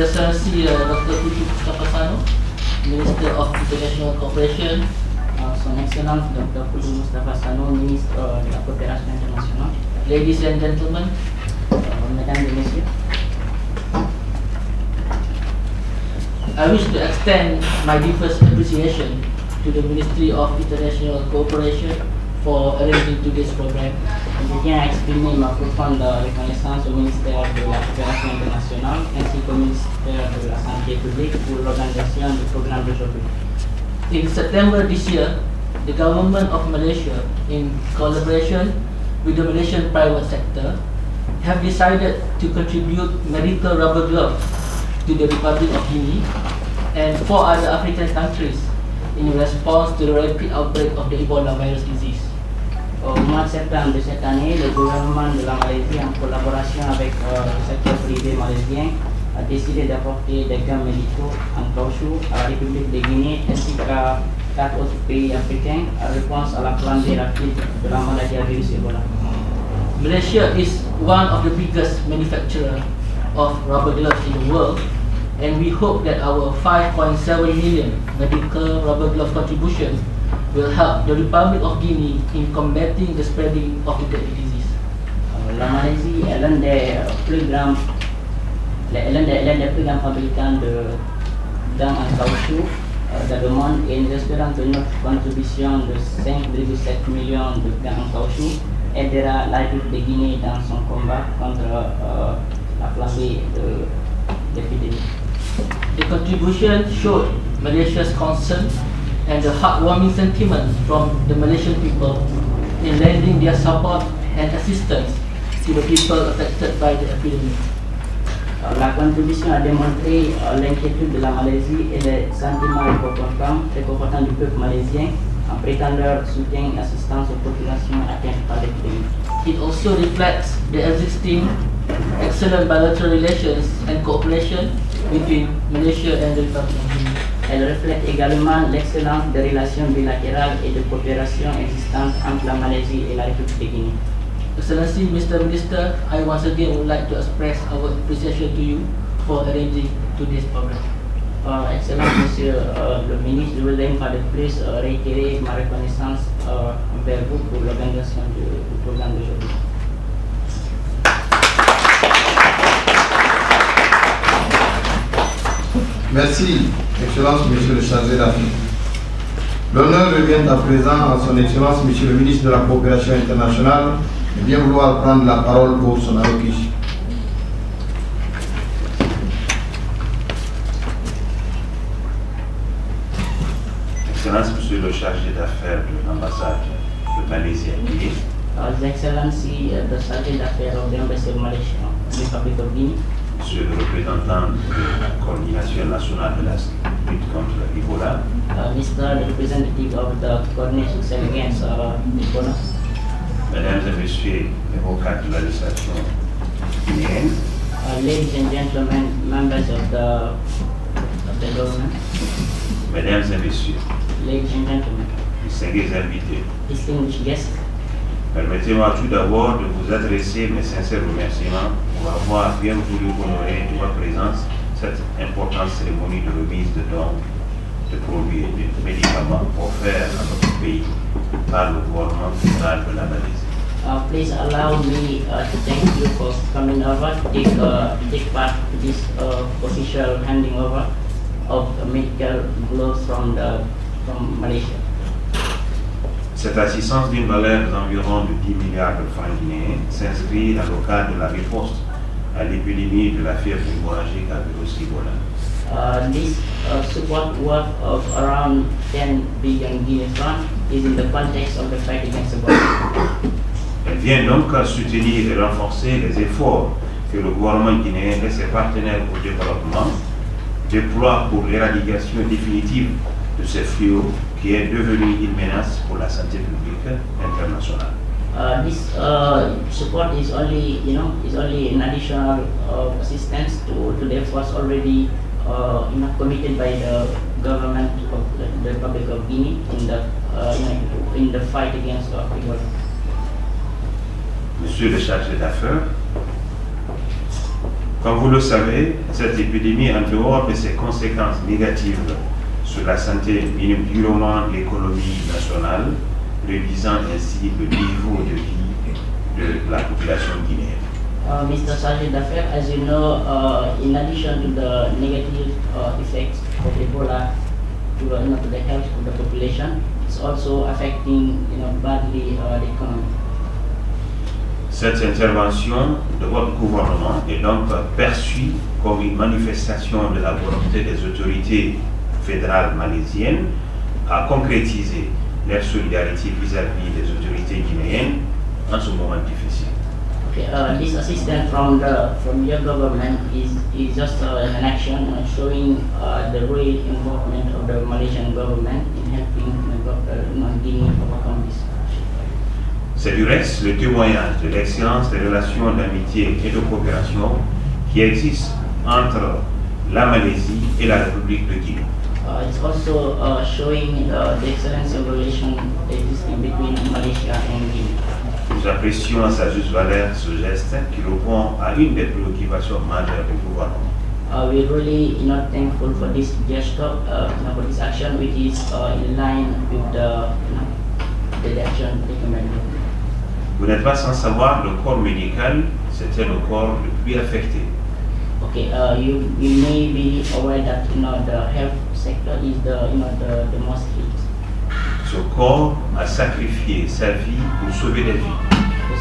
Excellency Dr. Putu Mustafa, Minister of International Cooperation, Son Excellence Dr. Putu Mustafa Sano, Ministre de la Coopération Internationale, Ladies and Gentlemen, Mesdames et Messieurs, I wish to extend my deepest appreciation to the Ministry of International Cooperation for arranging today's program. Je tiens à exprimer ma profonde reconnaissance au ministère de la Coopération internationale ainsi qu'au ministère de la Santé publique pour l'organisation du programme d'aujourd'hui. In September this year, the government of Malaysia, in collaboration with the Malaysian private sector, have decided to contribute medical rubber gloves to the Republic of Guinea and 4 other African countries in response to the rapid outbreak of the Ebola virus disease. Au mois de septembre de cette année, le gouvernement de la Malaisie, en collaboration avec le secteur privé malaisien, a décidé d'apporter des gants médicaux en caoutchouc à la République de Guinée ainsi qu'à 4 autres pays africains en réponse à la flambée rapide de la maladie à virus Ebola. Malaysia is one of the biggest manufacturers of rubber gloves in the world, and we hope that our 5.7 million medical rubber glove contribution will help the Republic of Guinea in combating the spreading of the deadly disease. La Malaisie est l'un des plus grands fabricants de gants en caoutchouc dans le monde, et nous espérons que notre contribution de 5,7 millions de gants en caoutchouc aidera la République de Guinée dans son combat contre la flambée de l'épidémie. The contribution showed Malaysia's concern and the heartwarming sentiment from the Malaysian people in lending their support and assistance to the people affected by the epidemic. La contribution a démontré l'inquiétude de la Malaisie et les sentiments réconfortants du peuple malaisien en prêtant leur soutien et assistance aux populations atteintes par l'épidémie. It also reflects the existing excellent bilateral relations and cooperation between Malaysia and the Republic of Guinea. Elle reflète également l'excellence des relations bilatérales et de coopération existantes entre la Malaisie et la République de Guinée. Excellency, Mr. Minister, I once again would like to express our appreciation to you for arranging today's program. Excellence, Monsieur le Ministre, je voudrais une fois de plus réitérer ma reconnaissance envers vous pour l'organisation du programme d'aujourd'hui. Merci, Excellence, Monsieur le chargé d'Afrique. L'honneur revient à présent à Son Excellence, Monsieur le ministre de la Coopération internationale, de bien vouloir prendre la parole pour son allocution. Excellence, Monsieur le chargé d'affaires de l'ambassade de Malaisie à Guinée. His Excellency, the Chargé d'Affaires of the Embassy of Malaysia, Republic of Guinea. Monsieur le représentant de la coordination nationale de la lutte contre l'Ebola. Mr. the Representative of the Coordination Against Ebola. Mesdames et Messieurs les avocats de la législation guinéenne. Ladies and gentlemen, members of the government. Mesdames et Messieurs, Ladies and gentlemen, distingués invités. distinguished guests. Permettez-moi tout d'abord de vous adresser mes sincères remerciements pour avoir bien voulu honorer de votre présence cette importante cérémonie de remise de dons de produits et de médicaments offerts à notre pays par le gouvernement fédéral de la Malaisie. Please allow me to thank you for coming over to take part in this official handing over of medical gloves from Malaysia. Cette assistance d'une valeur d'environ de 10 milliards de francs guinéens s'inscrit dans le cadre de la riposte à l'épidémie de la fièvre hémorragique à virus Ebola. This support worth of around 10 billion Guinean francs is in the context of the fight against Ebola. Elle vient donc à soutenir et renforcer les efforts que le gouvernement guinéen et ses partenaires au développement déploient pour l'éradication définitive de ce fléau qui est devenu une menace pour la santé publique internationale. This support is only, an additional assistance to the efforts already, committed by the government of the Republic of Guinea in the fight against Ebola. Monsieur le chargé d'affaires, Comme vous le savez, cette épidémie, en dehors de ses conséquences négatives sur la santé, mine durement l'économie nationale, réduisant ainsi le niveau de vie de la population guinéenne. Mr. Chargé d'Affaires, as you know, in addition to the negative effects of Ebola to the health of the population, it's also affecting badly the economy. Cette intervention de votre gouvernement est donc perçue comme une manifestation de la volonté des autorités fédérales malaisiennes à concrétiser leur solidarité vis-à-vis des autorités guinéennes en ce moment difficile. Okay, this assistance from your government is just an action showing the real involvement of the Malaysian government in helping Guinea overcome this. C'est du reste le témoignage de l'excellence des relations d'amitié et de coopération qui existent entre la Malaisie et la République de Guinée. It's also showing the excellence of relation existing between Malaysia and Guinea. Nous apprécions à sa juste valeur ce geste qui répond à une des préoccupations majeures du gouvernement. We're really thankful for this gesture, for this action, which is in line with the action taken by the government. Vous n'êtes pas sans savoir, le corps médical, c'était le corps le plus affecté. Okay, you may be aware that the health sector is the most hit. Ce corps a sacrifié sa vie pour sauver des vies.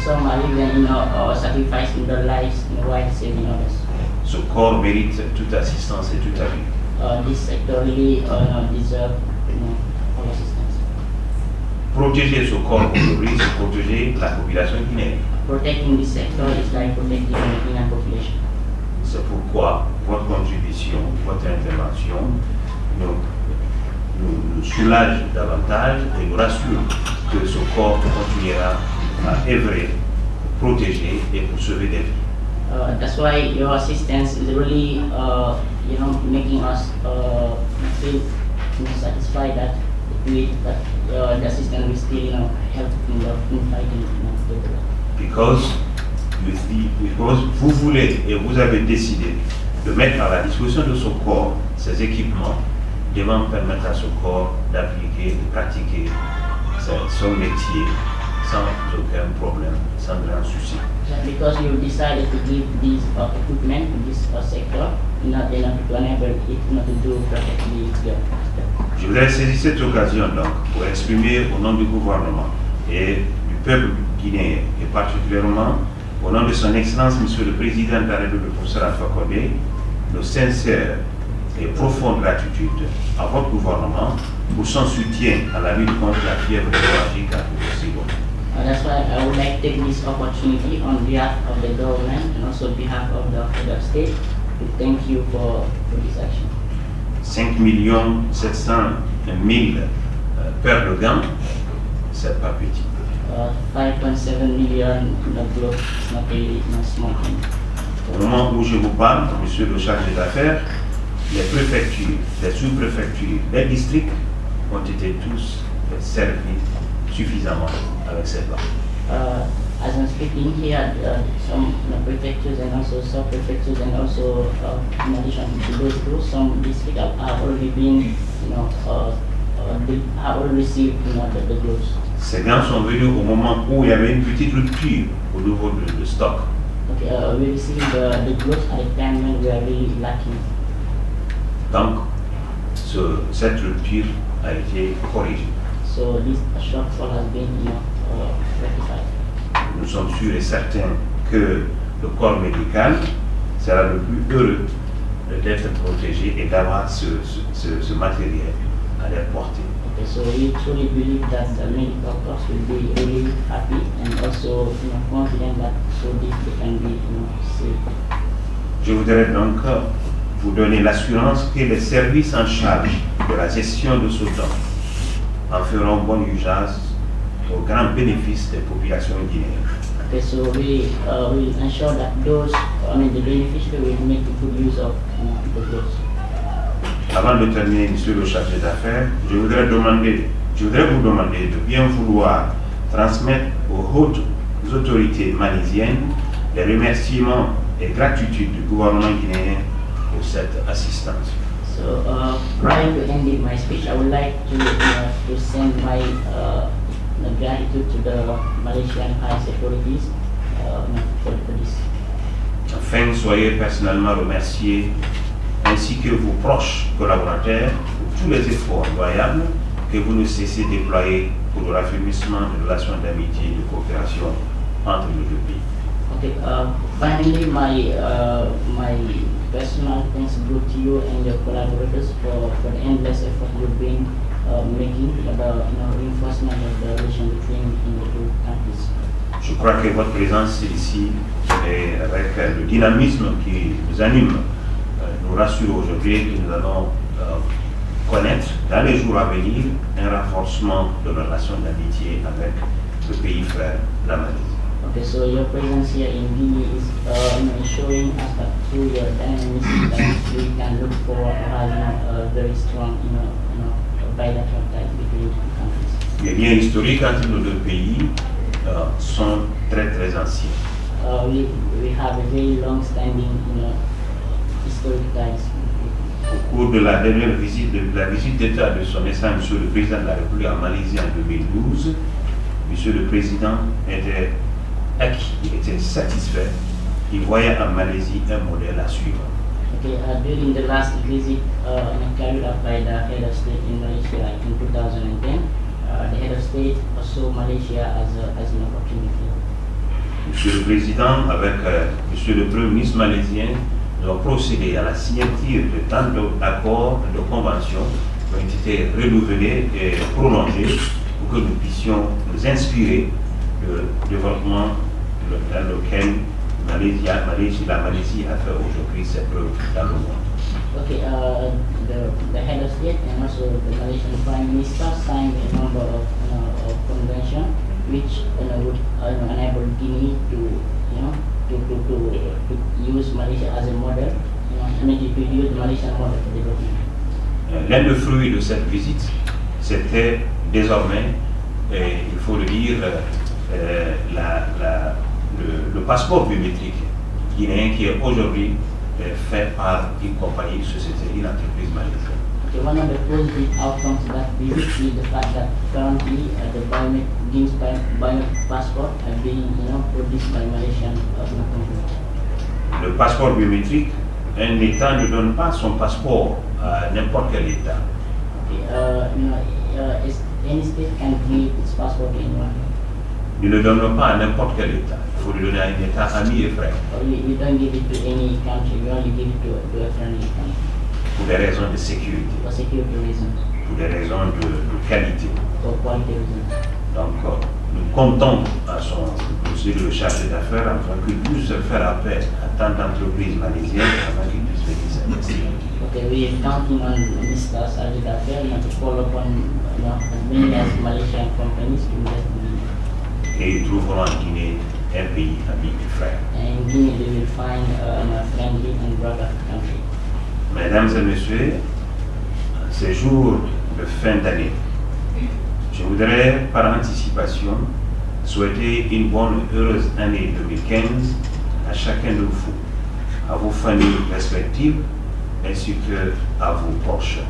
Some are even sacrificing their lives while saving others. Ce corps mérite toute assistance et toute appui. This sector really deserve all assistance. Protéger ce corps aujourd'hui, c'est protéger la population guinéenne. Protecting this sector is like protecting the Guinean population. C'est pourquoi votre contribution, votre intervention nous soulage davantage et nous rassure que ce corps continuera à œuvrer, protéger et pour sauver des vies. That's why your assistance is really, making us feel satisfied that the assistance will still, help in fighting the war. Because vous voulez et vous avez décidé de mettre à la disposition de ce corps ces équipements devant permettre à ce corps d'appliquer, de pratiquer son métier sans aucun problème, sans grand souci. Because you decided to give this equipment to this sector, to enable it to do perfectly its job. Je voudrais saisir cette occasion donc pour exprimer au nom du gouvernement et du peuple guinéen et particulièrement au nom de son Excellence Monsieur le Président de la République, professeur Alpha Condé, nos sincères et profonde gratitude à votre gouvernement pour son soutien à la lutte contre la fièvre hémorragique à Togo. That's why I would like to take this opportunity on behalf of the government and also on behalf of the federal state to thank you for this action. 5 700 000 paires de gants, c'est pas petit. 5.7 million gloves is not really small thing. Au moment où je vous parle, Monsieur le chargé d'affaires, les préfectures, les sous-préfectures, les districts ont été tous servis suffisamment avec ces gants. As I'm speaking here, some prefectures and also sub-prefectures and also in addition to those groups, some districts have already been, have already received the gloves. Ces gants sont venus au moment où il y avait une petite rupture au niveau de stock. Okay, we received the gloves at a time when we are really lacking. Donc, cette rupture a été corrigée. So this shortfall has been, rectified. Nous sommes sûrs et certains que le corps médical sera le plus heureux d'être protégé et d'avoir ce matériel à leur portée. Okay, so we truly believe that the medical corps will be really happy and also confident that they can be saved. Je voudrais donc vous donner l'assurance que les services en charge de la gestion de ce don en feront bon usage au grand bénéfice des populations guinéennes. Okay, so we will ensure that the beneficiaries will make a good use of the goods. Avant de terminer, Monsieur le chargé d'affaires, je voudrais vous demander de bien vouloir transmettre aux hautes autorités malaisiennes les remerciements et gratitude du gouvernement guinéen pour cette assistance. So prior to ending my speech, I would like to send my gratitude to the Malaysian high authorities for this. Enfin, soyez personnellement remerciés, ainsi que vos proches collaborateurs, pour tous les efforts loyables que vous ne cessez de déployer pour le raffermissement des relations d'amitié et de coopération entre les deux pays. Okay. Finally, my personal thanks go to you and your collaborators for the endless effort you've been making for the reinforcement of the relation between the two countries. Je crois que votre présence ici, et avec le dynamisme qui nous anime, nous rassure aujourd'hui que nous allons connaître dans les jours à venir un renforcement de nos relations d'amitié avec le pays frère, la Malaisie. Okay, so your presence here in Guinea is showing us that through your dynamism that we can look for having a very strong bilateral ties between the two countries. Les liens historiques entre nos deux pays sont très anciens. We have a very long-standing historic ties. Au cours de la dernière visite, la visite d'État de son Excellence Monsieur le Président de la République en Malaisie en 2012, Monsieur le Président était acquis, il était satisfait, il voyait en Malaisie un modèle à suivre. Okay, during the last visit carried out by the head of state in Malaysia in 2010, the head of state saw Malaysia as an opportunity. Monsieur le Président, avec Monsieur le Premier ministre malaisien, nous avons procédé à la signature de tant d'accords, de conventions qui ont été renouvelés et prolongés pour que nous puissions nous inspirer du développement dans lequel la Malaisie a fait aujourd'hui ses preuves dans le monde. Okay, the head of state and also the Malaysian Prime Minister signed a number of conventions which would enable Guinea to use Malaysia as a model, to use the Malaysian model for development. L'un des fruits de cette visite, c'était désormais, il faut le dire, le passeport biométrique guinéen qui est aujourd'hui fait par une compagnie, une entreprise malaisienne. Okay, one of the positive outcomes that we see the fact that currently the Guinea's biometric passport are being produced by Malaysian companies. Le passeport biométrique, un État ne donne pas son passeport à n'importe quel État. Okay, any state can give its passport to anyone. Il ne le donne pas à n'importe quel État. Il faut le donner à un État ami et frère. We don't give it to any country. We only give it to a friendly country. Pour des raisons de sécurité. For security reasons. Pour des raisons de qualité. For quality reasons. Donc, nous comptons à son monsieur le chargé d'affaires afin qu'il puisse faire appel à tant d'entreprises malaisiennes afin qu'il puisse venir s'investir. Okay, we are counting on Mr. Chargé d'affaires to call upon as many as Malaysian companies to invest in Guinea. Et ils trouveront en Guinée un pays ami et frère. And in Guinea they will find a friendly and brother country. Mesdames et messieurs, ces jours de fin d'année, je voudrais par anticipation souhaiter une bonne et heureuse année 2015 à chacun de vous, à vos familles respectives ainsi que à vos proches.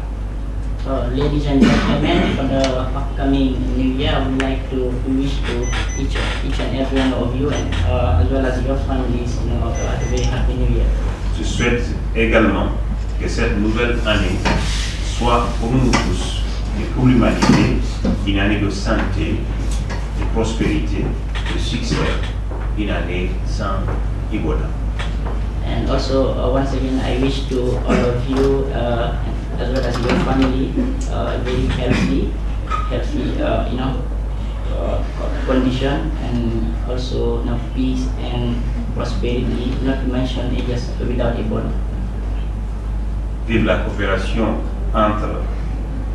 Ladies and gentlemen, for the upcoming New Year, I would like to wish to each and every one of you, and as well as your families, a very happy New Year. Je souhaite également que cette nouvelle année soit pour nous tous et pour l'humanité une année de santé, de prospérité, de succès, une année sans Ebola. And also, once again, I wish to all of you, as well as your family, very healthy, condition, and also peace and prosperity, not to mention it just without Ebola. Vive la coopération entre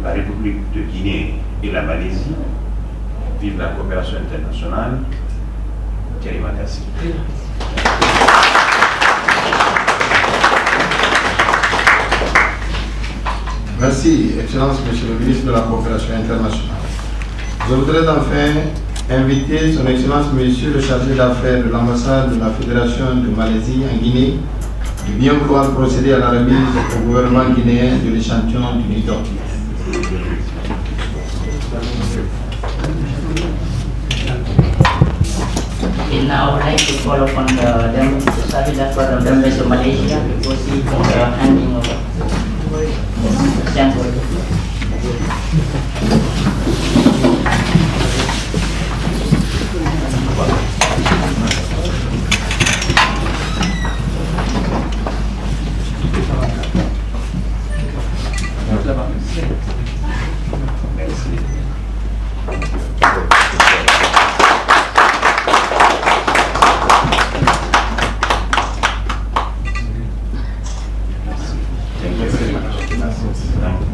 la République de Guinée et la Malaisie. Vive la coopération internationale. Thierry Makassi. Merci, Excellence, Monsieur le ministre de la Coopération internationale. Je voudrais enfin inviter son Excellence Monsieur le chargé d'affaires de l'ambassade de la Fédération de Malaisie en Guinée de bien vouloir procéder à la remise au gouvernement guinéen de l'échantillon du Nidoc. Okay, now I would like to call upon the Service of the Embassy of Malaysia to proceed for the handing of the sample.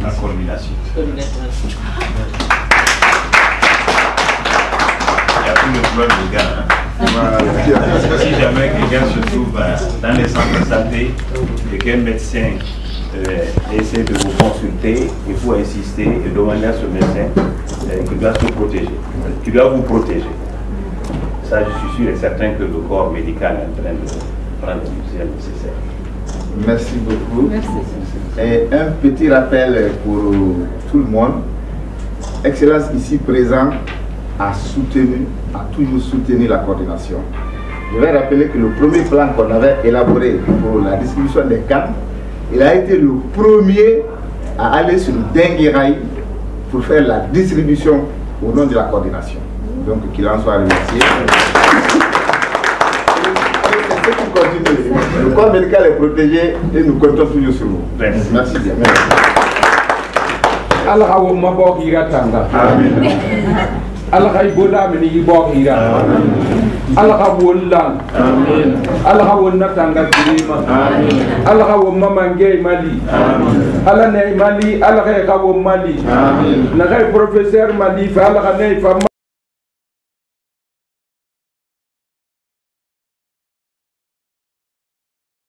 La coordination. Il y a tout le problème de gars. Hein. Si jamais quelqu'un se trouve dans les centres de santé et qu'un médecin essaie de vous consulter, il faut insister et demander à ce médecin qu'il doit se protéger, qu'il doit vous protéger. Ça, je suis sûr et certain que le corps médical est en train de prendre les mesures nécessaires. Merci beaucoup. Merci. Et un petit rappel pour tout le monde. Excellence ici présent a toujours soutenu la coordination. Je vais rappeler que le premier plan qu'on avait élaboré pour la distribution des cannes, il a été le premier à aller sur Denguiraï pour faire la distribution au nom de la coordination. Donc qu'il en soit remercié. Le corps médical est protégé et nous comptons toujours sur vous. Merci bien. Allah wa mabok iratanga. Amen. Allah ibola meni ibok ira. Allah wolan. Amen. Allah wonna tanga dirima. Amen. Allah wa mamange mali. Amen. Allah ne mali, Allah ka wo mali. Amen. Na professeur mali fa Allah ne fa